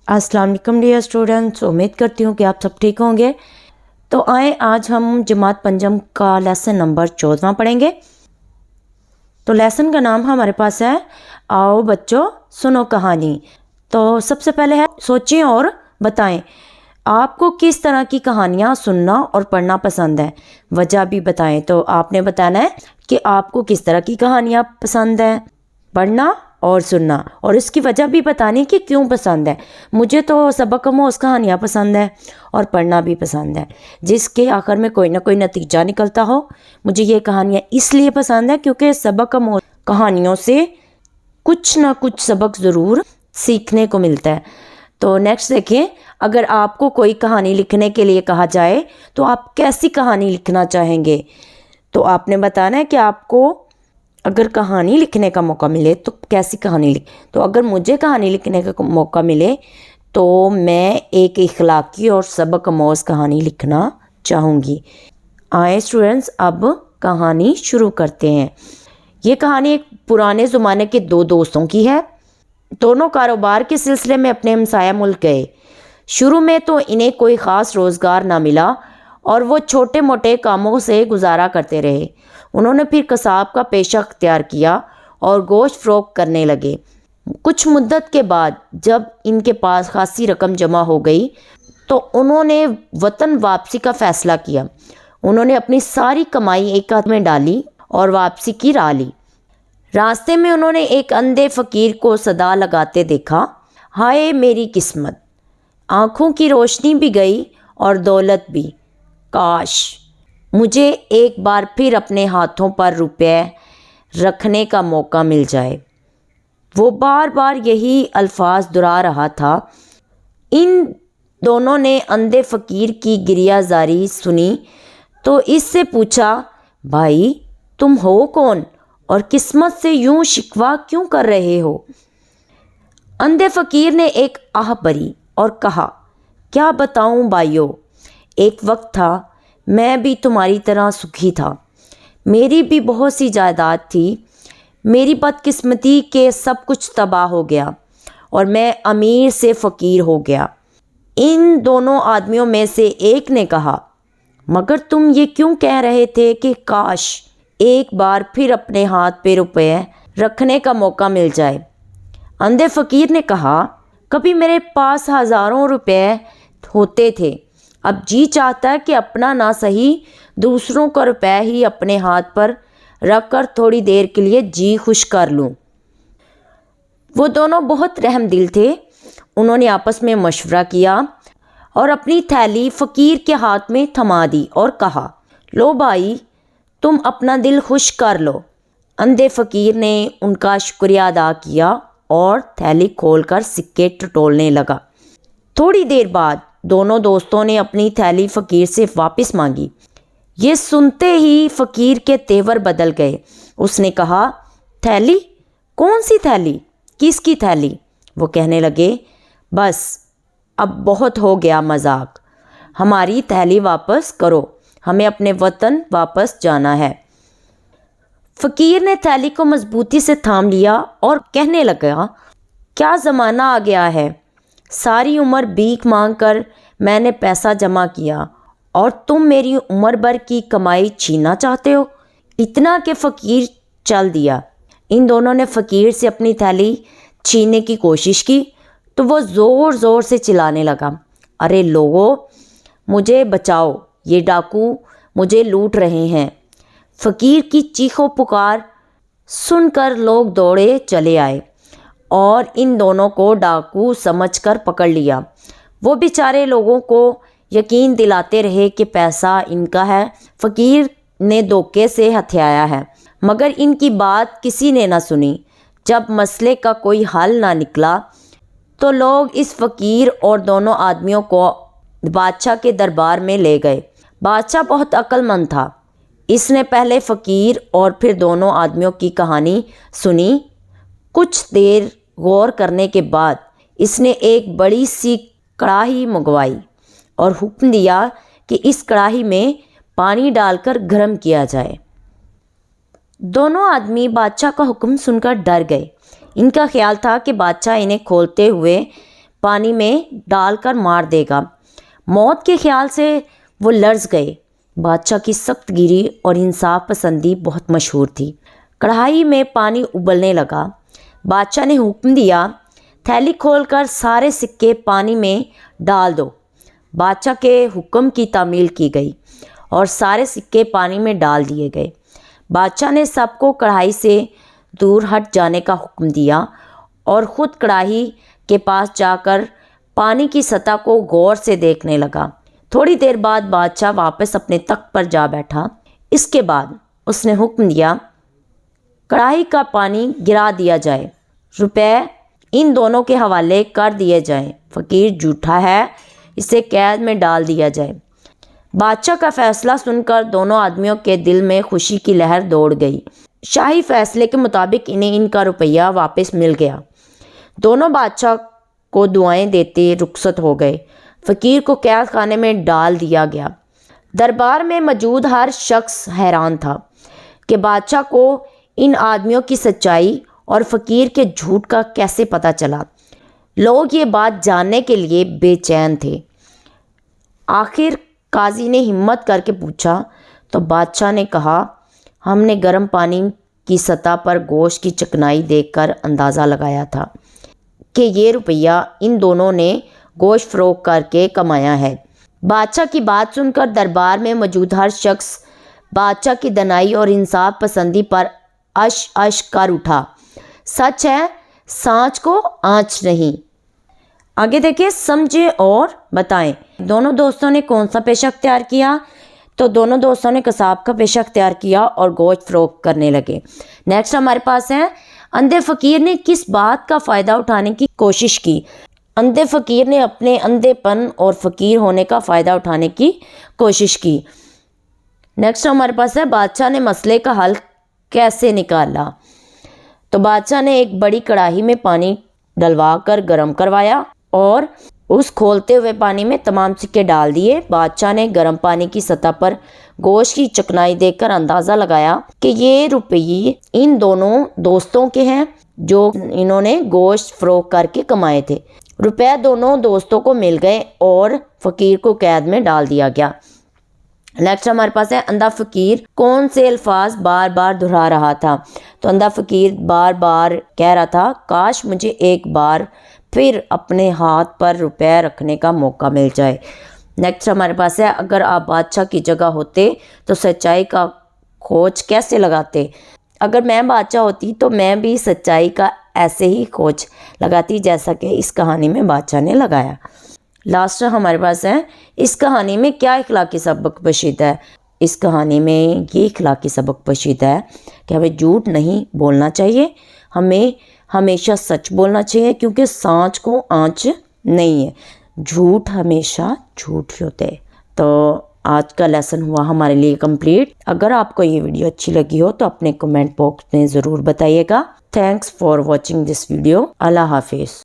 अस्सलाम वालेकुम dear students, उम्मीद करती हूँ कि आप सब ठीक होंगे। तो आए आज हम जमात पंजम का लेसन नंबर 14वां पढ़ेंगे। तो लेसन का नाम हमारे पास है आओ बच्चों सुनो कहानी। तो सबसे पहले है सोचें और बताएं आपको किस तरह की कहानियाँ सुनना और पढ़ना पसंद है, वजह भी बताएं। तो आपने बताना है कि आपको किस तरह की कहानियाँ पसंद है पढ़ना और सुनना, और इसकी वजह भी बतानी कि क्यों पसंद है। मुझे तो सबक आमोज़ कहानियाँ पसंद है और पढ़ना भी पसंद है, जिसके आखिर में कोई ना कोई नतीजा निकलता हो। मुझे ये कहानियाँ इसलिए पसंद है क्योंकि सबक आमोज़ कहानियों से कुछ ना कुछ सबक ज़रूर सीखने को मिलता है। तो नेक्स्ट देखें, अगर आपको कोई कहानी लिखने के लिए कहा जाए तो आप कैसी कहानी लिखना चाहेंगे। तो आपने बताना है कि आपको अगर कहानी लिखने का मौका मिले तो कैसी कहानी लिख। तो अगर मुझे कहानी लिखने का मौका मिले तो मैं एक इखलाकी और सबक आमोज़ कहानी लिखना चाहूँगी। आए स्टूडेंट्स, अब कहानी शुरू करते हैं। ये कहानी एक पुराने ज़माने के दो दोस्तों की है। दोनों कारोबार के सिलसिले में अपने हमसाया मुल्क गए। शुरू में तो इन्हें कोई ख़ास रोज़गार ना मिला और वो छोटे मोटे कामों से गुजारा करते रहे। उन्होंने फिर कसाब का पेशा अख्तियार किया और गोश्त फ़रोख्त करने लगे। कुछ मुद्दत के बाद जब इनके पास खासी रकम जमा हो गई तो उन्होंने वतन वापसी का फ़ैसला किया। उन्होंने अपनी सारी कमाई एक हाथ में डाली और वापसी की राह ली। रास्ते में उन्होंने एक अंधे फ़कीर को सदा लगाते देखा, हाय मेरी किस्मत, आँखों की रोशनी भी गई और दौलत भी, काश मुझे एक बार फिर अपने हाथों पर रुपए रखने का मौका मिल जाए। वो बार बार यही अल्फाज दोहरा रहा था। इन दोनों ने अंधे फ़कीर की गिरियाज़ारी सुनी तो इससे पूछा, भाई तुम हो कौन और किस्मत से यूं शिकवा क्यों कर रहे हो। अंधे फ़कीर ने एक आह भरी और कहा, क्या बताऊं भाइयों, एक वक्त था मैं भी तुम्हारी तरह सुखी था। मेरी भी बहुत सी जायदाद थी। मेरी बदकिस्मती के सब कुछ तबाह हो गया और मैं अमीर से फ़कीर हो गया। इन दोनों आदमियों में से एक ने कहा, मगर तुम ये क्यों कह रहे थे कि काश एक बार फिर अपने हाथ पे रुपए रखने का मौका मिल जाए। अंधे फ़कीर ने कहा, कभी मेरे पास हज़ारों रुपए होते थे, अब जी चाहता है कि अपना ना सही दूसरों का रुपए ही अपने हाथ पर रख कर थोड़ी देर के लिए जी खुश कर लूं। वो दोनों बहुत रहमदिल थे। उन्होंने आपस में मशवरा किया और अपनी थैली फ़कीर के हाथ में थमा दी और कहा, लो भाई तुम अपना दिल खुश कर लो। अंधे फ़कीर ने उनका शुक्रिया अदा किया और थैली खोलकर सिक्के टटोलने लगा। थोड़ी देर बाद दोनों दोस्तों ने अपनी थैली फ़कीर से वापस मांगी। ये सुनते ही फ़कीर के तेवर बदल गए। उसने कहा, थैली? कौन सी थैली? किसकी थैली? वो कहने लगे, बस अब बहुत हो गया मजाक, हमारी थैली वापस करो, हमें अपने वतन वापस जाना है। फ़कीर ने थैली को मजबूती से थाम लिया और कहने लगा, क्या ज़माना आ गया है, सारी उम्र भीख मांग कर मैंने पैसा जमा किया और तुम मेरी उम्र भर की कमाई छीनना चाहते हो। इतना के फ़कीर चल दिया। इन दोनों ने फ़कीर से अपनी थैली छीनने की कोशिश की तो वो ज़ोर ज़ोर से चिल्लाने लगा, अरे लोगों मुझे बचाओ, ये डाकू मुझे लूट रहे हैं। फ़कीर की चीखों पुकार सुनकर लोग दौड़े चले आए और इन दोनों को डाकू समझकर पकड़ लिया। वो बेचारे लोगों को यकीन दिलाते रहे कि पैसा इनका है, फ़कीर ने धोखे से हथियाया है, मगर इनकी बात किसी ने ना सुनी। जब मसले का कोई हल ना निकला तो लोग इस फ़कीर और दोनों आदमियों को बादशाह के दरबार में ले गए। बादशाह बहुत अक्लमंद था। इसने पहले फ़कीर और फिर दोनों आदमियों की कहानी सुनी। कुछ देर गौर करने के बाद इसने एक बड़ी सी कढ़ाई मंगवाई और हुक्म दिया कि इस कढ़ाई में पानी डालकर गर्म किया जाए। दोनों आदमी बादशाह का हुक्म सुनकर डर गए। इनका ख्याल था कि बादशाह इन्हें खोलते हुए پانی میں ڈال کر مار دے گا۔ موت کے خیال سے وہ لرز گئے۔ بادشاہ کی سخت گیری اور انصاف پسندی بہت مشہور تھی۔ کڑھائی میں پانی ابلنے لگا۔ بادشاہ نے حکم دیا، تھیلی کھول کر سارے سکے پانی میں ڈال دو۔ بادشاہ کے حکم کی تعمیل کی گئی اور سارے سکے پانی میں ڈال دیے گئے۔ بادشاہ نے سب کو کڑھائی سے دور ہٹ جانے کا حکم دیا اور خود کڑھائی کے پاس جا کر پانی کی سطح کو غور سے دیکھنے لگا۔ تھوڑی دیر بعد بادشاہ واپس اپنے تخت پر جا بیٹھا۔ اس کے بعد اس نے حکم دیا، کڑھائی کا پانی گرا دیا جائے، روپے ان دونوں کے حوالے کر دیے جائیں۔ فقیر جھوٹا ہے، اسے قید میں ڈال دیا جائے۔ بادشاہ کا فیصلہ سن کر دونوں آدمیوں کے دل میں خوشی کی لہر دوڑ گئی۔ شاہی فیصلے کے مطابق انہیں ان کا روپیہ واپس مل گیا۔ دونوں بادشاہ کو دعائیں دیتے رخصت ہو گئے۔ فقیر کو قید خانے میں ڈال دیا گیا۔ دربار میں موجود ہر شخص حیران تھا کہ بادشاہ کو ان آدمیوں کی سچائی اور فقیر کے جھوٹ کا کیسے پتہ چلا۔ لوگ یہ بات جاننے کے لیے بے چین تھے۔ آخر قاضی نے ہمت کر کے پوچھا تو بادشاہ نے کہا، ہم نے گرم پانی کی سطح پر گوشت کی چکنائی دیکھ کر اندازہ لگایا تھا کہ یہ روپیہ ان دونوں نے گوشت فروخت کر کے کمایا ہے۔ بادشاہ کی بات سن کر دربار میں موجود ہر شخص بادشاہ کی دنائی اور انصاف پسندی پر اش کر اٹھا۔ سچ ہے، سانچ کو آنچ نہیں۔ آگے دیکھیں، سمجھے اور بتائیں۔ دونوں دوستوں نے کون سا پیشہ اختیار کیا؟ تو دونوں دوستوں نے قصاب کا پیشہ اختیار کیا اور گوشت فروخت کرنے لگے۔ نیکسٹ ہمارے پاس ہے، اندھے فقیر نے کس بات کا فائدہ اٹھانے کی کوشش کی؟ اندھے فقیر نے اپنے اندھے پن اور فقیر ہونے کا فائدہ اٹھانے کی کوشش کی۔ نیکسٹ ہمارے پاس ہے، بادشاہ نے مسئلے کا حل کیسے نکالا؟ تو بادشاہ نے ایک بڑی کڑاہی میں پانی ڈلوا کر گرم کروایا اور اس کھولتے ہوئے پانی میں تمام سکے ڈال دیے۔ بادشاہ نے گرم پانی کی سطح پر گوشت کی چکنائی دیکھ کر اندازہ لگایا کہ یہ روپیے ان دونوں دوستوں کے ہیں جو انہوں نے گوشت فروخت کر کے کمائے تھے۔ روپے دونوں دوستوں کو مل گئے اور فقیر کو قید میں ڈال دیا گیا۔ نیکسٹ ہمارے پاس ہے، اندھا فقیر کون سے الفاظ بار بار دہرا رہا تھا؟ تو اندھا فقیر بار بار کہہ رہا تھا، کاش مجھے ایک بار پھر اپنے ہاتھ پر روپے رکھنے کا موقع مل جائے۔ نیکسٹ ہمارے پاس ہے، اگر آپ بادشاہ کی جگہ ہوتے تو سچائی کا کھوج کیسے لگاتے؟ اگر میں بادشاہ ہوتی تو میں بھی سچائی کا ایسے ہی کھوج لگاتی جیسا کہ اس کہانی میں بادشاہ نے لگایا۔ لاسٹ ہمارے پاس ہے، اس کہانی میں کیا اخلاقی سبق پوشیدہ ہے؟ اس کہانی میں یہ اخلاقی سبق پوشیدہ ہے کہ ہمیں جھوٹ نہیں بولنا چاہیے، ہمیں ہمیشہ سچ بولنا چاہیے کیونکہ سانچ کو آنچ نہیں ہے، جھوٹ ہمیشہ جھوٹ ہی ہوتے ہیں۔ تو آج کا لیسن ہوا ہمارے لیے کمپلیٹ۔ اگر آپ کو یہ ویڈیو اچھی لگی ہو تو اپنے کمنٹ باکس میں ضرور بتائیے گا۔ Thanks for watching this video. اللہ حافظ۔